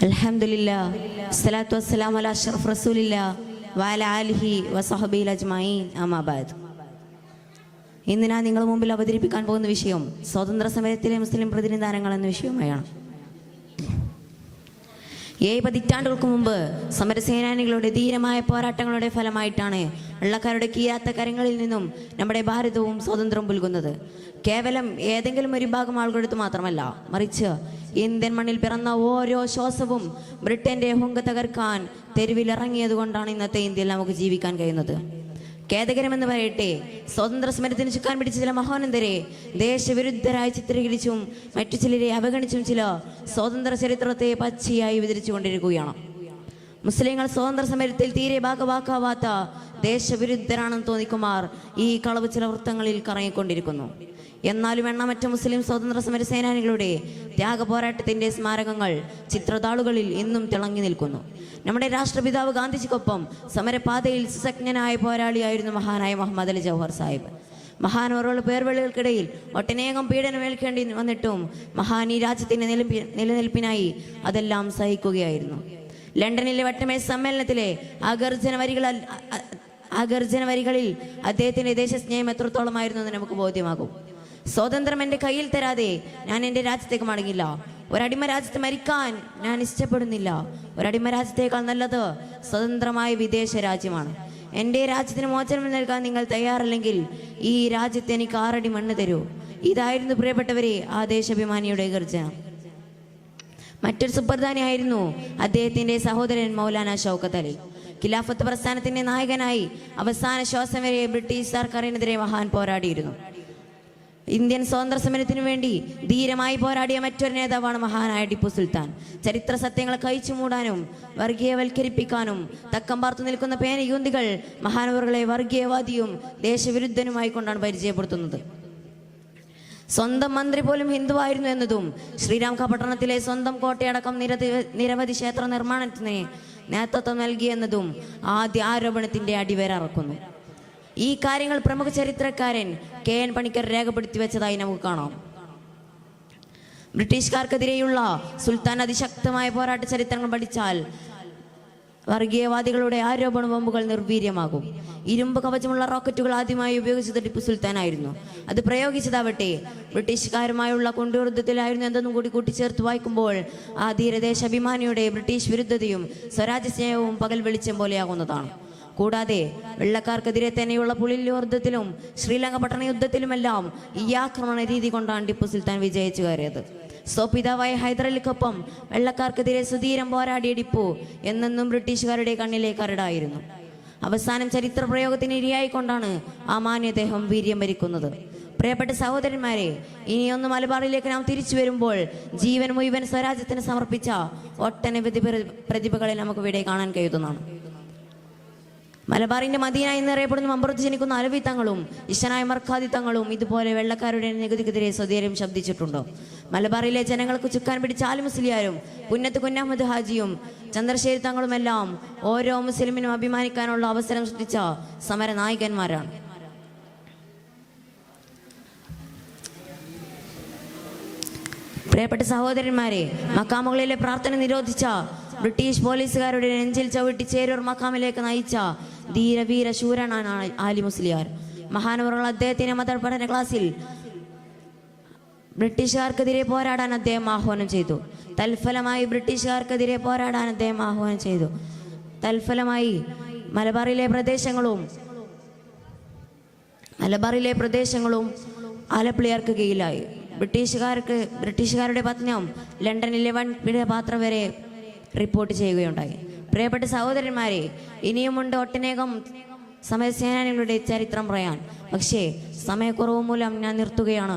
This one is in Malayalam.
അൽഹംദുലില്ലാ സ്വലാത്തു വസ്സലാമു അലാ അഷ്റഫ് റസൂലില്ലാ വഅലാ ആലിഹി വസഹബിഹി അജ്മഈൻ അമ്മാ ബഅദ്. ഇന്ന് ഞാൻ നിങ്ങളുടെ മുമ്പിൽ അവതരിപ്പിക്കാൻ പോകുന്ന വിഷയം സ്വാതന്ത്ര്യ സമരത്തിലെ മുസ്ലിം പ്രതിനിധാനങ്ങൾ എന്ന വിഷയമായാണ്. 7 പതിറ്റാണ്ടുകൾക്ക് മുമ്പ് സമരസേനാനികളുടെ ധീരമായ പോരാട്ടങ്ങളുടെ ഫലമായിട്ടാണ് വെള്ളക്കാരുടെ കീഴാത്ത കരങ്ങളിൽ നിന്നും നമ്മുടെ ഭാരതവും സ്വാതന്ത്ര്യം പുൽകുന്നത്. കേവലം ഏതെങ്കിലും ഒരു വിഭാഗം ആളുകളെടുത്ത് മാത്രമല്ല, മറിച്ച് ഇന്ത്യൻ മണ്ണിൽ പിറന്ന ഓരോ ശ്വാസവും ബ്രിട്ടന്റെ ഹുങ്ക തകർക്കാൻ തെരുവിലിറങ്ങിയതുകൊണ്ടാണ് ഇന്നത്തെ ഇന്ത്യയിൽ നമുക്ക് ജീവിക്കാൻ കഴിയുന്നത്. ഖേദകരമെന്ന് പറയട്ടെ, സ്വാതന്ത്ര്യ സമരത്തിന് ചുക്കാൻ പിടിച്ച ചില മഹോന്നതരെ ദേശവിരുദ്ധരായി ചിത്രീകരിച്ചും മറ്റു ചിലരെ അവഗണിച്ചും ചില സ്വാതന്ത്ര്യ ചരിത്രത്തെ പച്ചയായി വിവരിച്ചു കൊണ്ടിരിക്കുകയാണ്. മുസ്ലിങ്ങൾ സ്വാതന്ത്ര്യ സമരത്തിൽ തീരെ ഭാഗവാക്കാവാത്ത ദേശവിരുദ്ധരാണെന്ന് തോന്നിക്കുമാർ ഈ കളവ് ചില വൃത്തങ്ങളിൽ കറങ്ങിക്കൊണ്ടിരിക്കുന്നു. എന്നാലും എണ്ണമറ്റ മുസ്ലിം സ്വാതന്ത്ര്യ സമര സേനാനികളുടെ ത്യാഗ പോരാട്ടത്തിന്റെ സ്മാരകങ്ങൾ ചിത്രതാളുകളിൽ ഇന്നും തിളങ്ങി നിൽക്കുന്നു. നമ്മുടെ രാഷ്ട്രപിതാവ് ഗാന്ധിജിക്കൊപ്പം സമരപാതയിൽ സുസജ്ഞനായ പോരാളിയായിരുന്നു മഹാനായ മുഹമ്മദ് അലി ജൗഹർ സാഹിബ്. മഹാനവറുള്ള പേർവിളികൾക്കിടയിൽ ഒട്ടനേകം പീഡനമേൽക്കേണ്ടി വന്നിട്ടും മഹാൻ ഈ രാജ്യത്തിന്റെ നിലനിൽപ്പിനായി അതെല്ലാം സഹിക്കുകയായിരുന്നു. ലണ്ടനിലെ വട്ടമേശ സമ്മേളനത്തിലെ ആഗർജന വരികളിൽ അദ്ദേഹത്തിന്റെ ദേശസ്നേഹം എത്രത്തോളമായിരുന്നു എന്ന് നമുക്ക് ബോധ്യമാകും. സ്വാതന്ത്ര്യം എൻ്റെ കയ്യിൽ തരാതെ ഞാൻ എൻ്റെ രാജ്യത്തേക്ക് മടങ്ങില്ല. ഒരടിമ രാജ്യത്ത് മരിക്കാൻ ഞാൻ ഇഷ്ടപ്പെടുന്നില്ല. ഒരടിമ രാജ്യത്തേക്കാൾ നല്ലത് സ്വതന്ത്രമായ വിദേശ രാജ്യമാണ്. എൻ്റെ രാജ്യത്തിന് മോചനം നൽകാൻ നിങ്ങൾ തയ്യാറല്ലെങ്കിൽ ഈ രാജ്യത്ത് എനിക്ക് 6 അടി മണ്ണ് തരൂ. ഇതായിരുന്നു പ്രിയപ്പെട്ടവരെ ആ ദേശാഭിമാനിയുടെ ഗർജന. മറ്റൊരു സുപ്രധാനിയായിരുന്നു അദ്ദേഹത്തിന്റെ സഹോദരൻ മൗലാന ഷൗക്കത്ത് അലി. ഖിലാഫത്ത് പ്രസ്ഥാനത്തിന്റെ നായകനായി അവസാന ശ്വാസം വരെ ബ്രിട്ടീഷ് സർക്കാരിനെതിരെ മഹാൻ പോരാടിയിരുന്നു. ഇന്ത്യൻ സ്വാതന്ത്ര്യ സമരത്തിനു വേണ്ടി ധീരമായി പോരാടിയ മറ്റൊരു നേതാവാണ് മഹാനായ ടിപ്പു സുൽത്താൻ. ചരിത്ര സത്യങ്ങളെ കഴിച്ചു മൂടാനും വർഗീയവൽക്കരിപ്പിക്കാനും തക്കം പാർത്തു നിൽക്കുന്ന പേനയൂന്തികൾ മഹാനവറുകളെ വർഗീയവാദിയും ദേശവിരുദ്ധനുമായി കൊണ്ടാണ് പരിചയപ്പെടുത്തുന്നത്. സ്വന്തം മന്ത്രി പോലും ഹിന്ദുവായിരുന്നു എന്നതും ശ്രീരാംപട്ടണത്തിലെ സ്വന്തം കോട്ടയടക്കം നിരവധി ക്ഷേത്ര നിർമ്മാണത്തിന് നേതൃത്വം നൽകിയെന്നതും ആദ്യ ആരോപണത്തിന്റെ അടിവേരറക്കുന്നു. ഈ കാര്യങ്ങൾ പ്രമുഖ ചരിത്രകാരൻ KN പണിക്കർ രേഖപ്പെടുത്തി വെച്ചതായി നമുക്ക് കാണാം. ബ്രിട്ടീഷുകാർക്കെതിരെയുള്ള സുൽത്താൻ അതിശക്തമായ പോരാട്ട ചരിത്രങ്ങൾ പഠിച്ചാൽ വർഗീയവാദികളുടെ ആരോപണ ബോംബുകൾ നിർവീര്യമാകും. ഇരുമ്പ് കവചമുള്ള റോക്കറ്റുകൾ ആദ്യമായി ഉപയോഗിച്ചത് ടിപ്പു സുൽത്താനായിരുന്നു. അത് പ്രയോഗിച്ചതാവട്ടെ ബ്രിട്ടീഷുകാരുമായുള്ള കൊണ്ടുയുദ്ധത്തിലായിരുന്നു എന്തെന്നും കൂടി കൂട്ടിച്ചേർത്ത് വായിക്കുമ്പോൾ ആ ധീരദേശാഭിമാനിയുടെ ബ്രിട്ടീഷ് വിരുദ്ധതയും സ്വരാജ്യ സ്നേഹവും പകൽ വെളിച്ചം പോലെയാകുന്നതാണ്. കൂടാതെ വെള്ളക്കാർക്കെതിരെ തന്നെയുള്ള പുളില്ലൂർ യുദ്ധത്തിലും ശ്രീലങ്ക പട്ടണ യുദ്ധത്തിലുമെല്ലാം ഈ ആക്രമണ രീതി കൊണ്ടാണ് ടിപ്പു സുൽത്താൻ വിജയിച്ചു കയറിയത്. സ്വപിതാവായ ഹൈദരലിക്കൊപ്പം വെള്ളക്കാർക്കെതിരെ സുധീരം പോരാടിയ ടിപ്പു എന്നെന്നും ബ്രിട്ടീഷുകാരുടെ കണ്ണിലെ കരടായിരുന്നു. അവസാനം ചരിത്ര പ്രയോഗത്തിന് ഇരയായിക്കൊണ്ടാണ് ആ മാന്യദേഹം വീര്യം ഭരിക്കുന്നത്. പ്രിയപ്പെട്ട സഹോദരന്മാരെ, ഇനിയൊന്ന് മലബാറിലേക്ക് നാം തിരിച്ചു വരുമ്പോൾ ജീവൻ മുഴുവൻ സ്വരാജ്യത്തിന് സമർപ്പിച്ച ഒട്ടനവധി പ്രതിഭകളെ നമുക്ക് ഇവിടെ കാണാൻ കഴിയുന്നതാണ്. മലബാറിന്റെ മദീന എന്നറിയപ്പെടുന്ന മമ്പുറത്ത് ജനിക്കുന്ന അലവി തങ്ങളും ഇഷനായ മർഖാദി തങ്ങളും ഇതുപോലെ വെള്ളക്കാരുടെ നികുതിക്കെതിരെ സ്വധീരം ശബ്ദിച്ചിട്ടുണ്ടോ? മലബാറിലെ ജനങ്ങൾക്ക് ചുക്കാൻ പിടിച്ച ആലി മുസ്ലിയാരും പുന്നത്ത് കുഞ്ഞഹമ്മദ് ഹാജിയും ചന്ദ്രശേരി തങ്ങളുമെല്ലാം ഓരോ മുസ്ലിമിനും അഭിമാനിക്കാനുള്ള അവസരം സൃഷ്ടിച്ച സമര നായകന്മാരാണ്. പ്രിയപ്പെട്ട സഹോദരന്മാരെ, മക്കാമുകളിലെ പ്രാർത്ഥന നിരോധിച്ച ബ്രിട്ടീഷ് പോലീസുകാരുടെ നെഞ്ചിൽ ചവിട്ടി ചേരൂർ മക്കാമിലേക്ക് നയിച്ച ധീരവീര ശൂരനാണ് ആലി മുസ്ലിയാർ. മഹാനവറുകൾ അദ്ദേഹത്തിന്റെ മതപഠന ക്ലാസ്സിൽ ബ്രിട്ടീഷുകാർക്കെതിരെ പോരാടാൻ അദ്ദേഹം ആഹ്വാനം ചെയ്തു. തൽഫലമായി മലബാറിലെ പ്രദേശങ്ങളും ആലപ്പിളിയാർക്ക് കീഴിലായി. ബ്രിട്ടീഷുകാരുടെ പത്നം ലണ്ടനിലെ വൻപിട പാത്രം വരെ റിപ്പോർട്ട് ചെയ്യുകയുണ്ടായി. പ്രിയപ്പെട്ട സഹോദരന്മാരെ, ഇനിയുമുണ്ട് ഒട്ടനേകം സമരസേനാനികളുടെ ചരിത്രം പറയാൻ. പക്ഷേ സമയക്കുറവ് മൂലം ഞാൻ നിർത്തുകയാണ്.